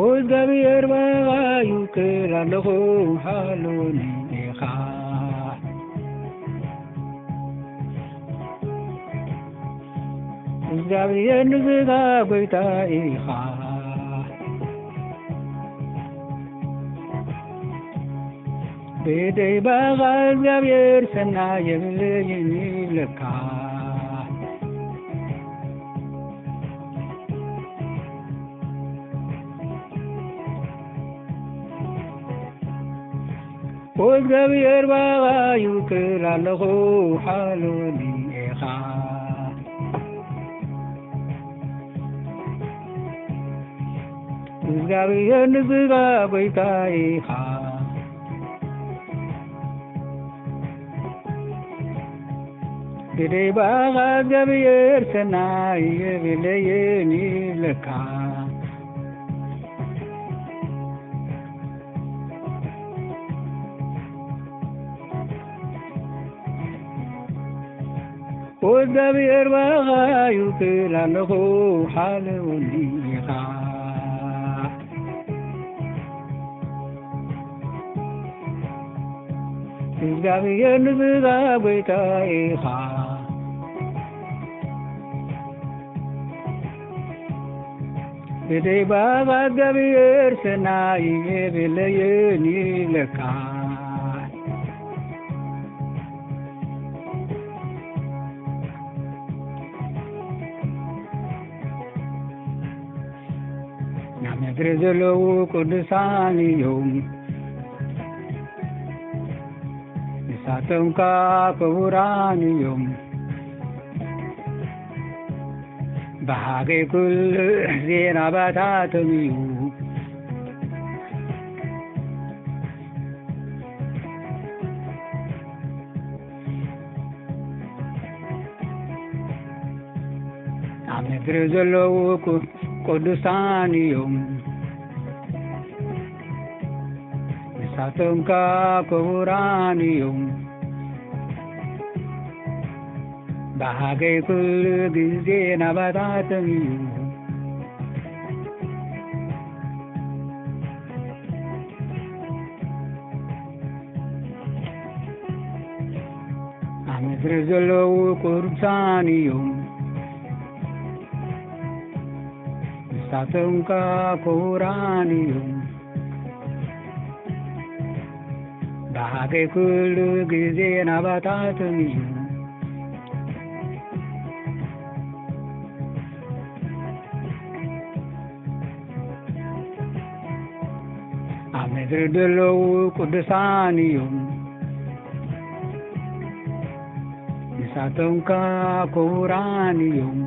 እግዚአብሔር ባዩ ክላለሁ ሃሉኒ ኢኻ እግዚአብሔር ንዝጋ ጎይታ ኢኻ በደይ ባጋ እግዚአብሔር ሰናይ የብል ይምለካ እግዚአብሔር ባዩ ክላለሁ ሃሉኒ ኢኻ እግዚአብሔር ንዝጋ ጎይታ ኢኻ በደይ ባጋ እግዚአብሔር ሰናይ የብል ይምለካ እግዚአብሔር ባዩ ክላለሁ ሃሉኒ ኢኻ እግዚአብሔር ንዝጋ ጎይታ ኢኻ በደይ ባጋ እግዚአብሔር ሰናይ የብል ይምለካ ምድር ዘለዉ ቅዱሳን እዮም ንሳቶምካ ክቡራን እዮም ባሃገይ ኩሉ ዜና ባታቶም እዩ ኣብ ምድሪ ዘለዉ ቅዱሳን እዮም ንሳቶምካ ክቡራን እዮም ባሃገይ ኩሉ ግዜ ናባታቶም እዩ ኣብ ምድሪ ዘለዉ ቅዱሳን እዮም ንሳቶምካ ክቡራን እዮም ባሃገይ ኩሉ ግዜ ናባታቶም እዩ ኣብ ምድሪ ዘለዉ ቅዱሳን እዮም ንሳቶምካ ክቡራን እዮም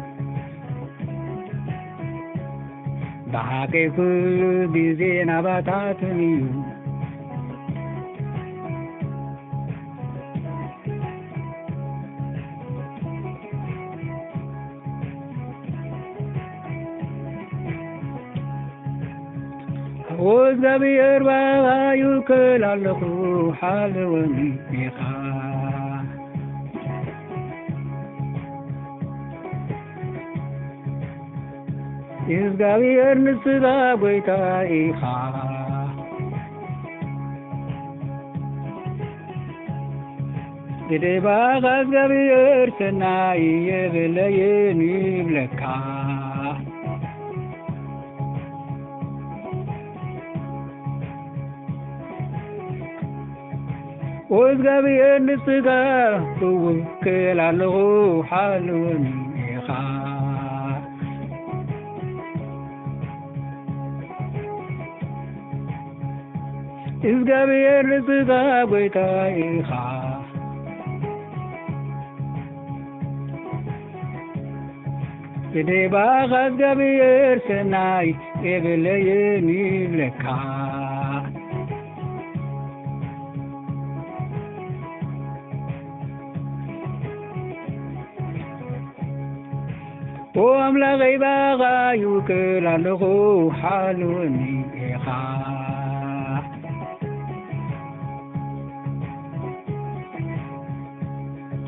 ባሃገይ ኩሉ ግዜ ናባታቶም እዩ እግዚአብሔር ባዩ ክላለሁ ሃሉኒ ኢኻ እግዚአብሔር ንዝጋ ጎይታ ኢኻ በደይ ባጋ እግዚአብሔር ሰናይ የብል ይምለካ እግዚአብሔር ንዝጋ ክላለሁ ሃሉኒ ኢኻ እግዚአብሔር ንዝጋ ጎይታ ኢኻ በደይ ባጋ እግዚአብሔር ሰናይ የብል ይምለካ አምላከይ ባዩ ክላለሁ ሃሉኒ ኢኻ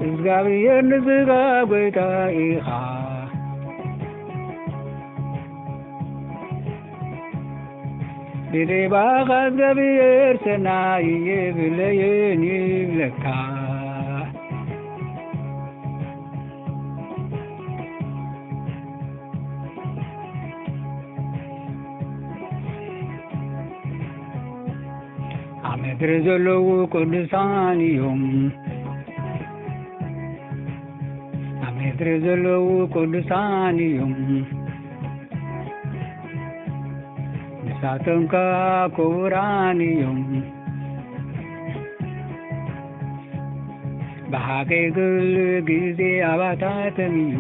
እግዚአብሔር ንዝጋ ጎይታ ኢኻ ይባኻ እግዚአብሔር ሰናይ ይብለየኒ ለካ ምድር ዘለዉ ቅዱሳን እዮም ኣብ ምድሪ ዘለዉ ቅዱሳን እዮም ንሳቶም ከዓ ክቡራን እዮም ብሓቂ ኩሉ ግዜ ኣባታቶም እዩ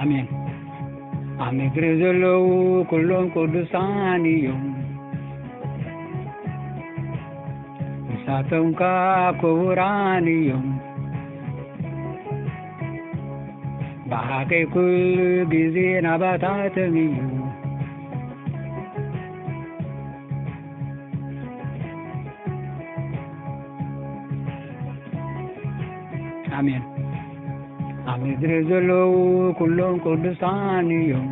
አሜን ኣብ ምድሪ ዘለዉ ኩሎም ቅዱሳን እዮም ንሳቶም ከዓ ክቡራን እዮም ብሓቂ ኩሉ ግዜ ናባታቶም እዩ አሜን ኣብ ምድሪ ዘለዉ ኩሎም ቅዱሳን እዮም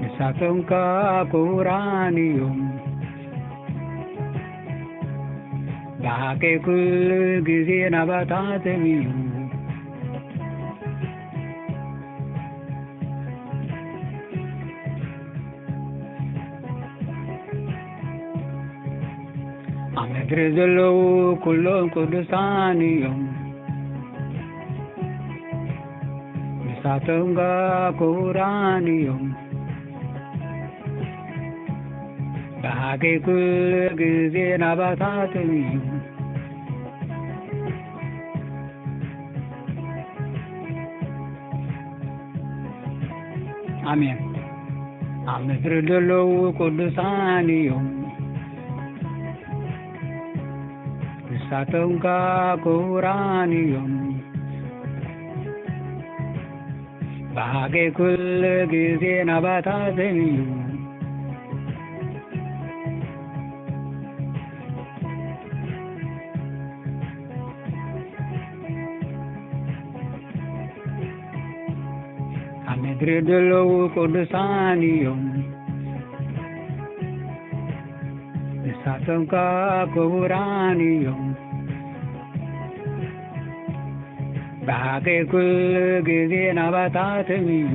ንሳቶም ከዓ ክቡራን እዮም ብሓቂ ኩሉ ግዜ ናባታቶም እዩ ኣብ ምድሪ ዘለዉ ኩሎም ቅዱሳን እዮም ንሳቶም ከዓ ክቡራን እዮም ብሓቂ ኩሉ ግዜ ናባታቶም እዩ አሜን ኣብ ምድሪ ዘለዉ ቅዱሳን እዮም ንሳቶም ከዓ ክቡራን እዮም ብሓቂ ኩሉ ግዜ ናባታቶም እዩ ኣብ ምድሪ ዘለዉ ቅዱሳን እዮም ንሳቶም ከዓ ክቡራን እዮም ብሓቂ ኩሉ ግዜ ናባታቶም እዩ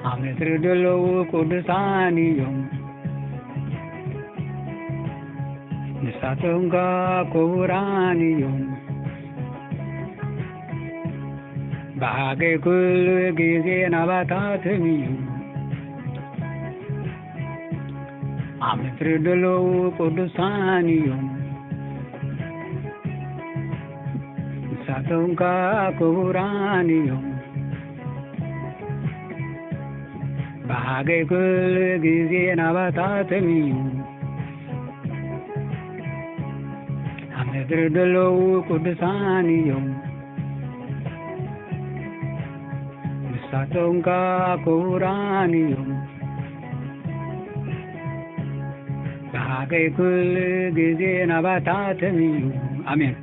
ኣብ ምድሪ ዘለዉ ቅዱሳን እዮም ንሳቶም ከዓ ክቡራን እዮም ብሓቂ ኩሉ ግዜ ናባታቶም እዩ ኣብ ምድሪ ዘለዉ ቅዱሳን እዮም ንሳቶም ከዓ ክቡራን እዮም ብሓቂ ኩሉ ግዜ ናባታቶም እዩ ኣብ ምድሪ ዘለዉ ቅዱሳን እዮም ንሳቶም ከዓ ክቡራን እዮም ብሓቂ ኩሉ ግዜ ናባታቶም እዩ አሜን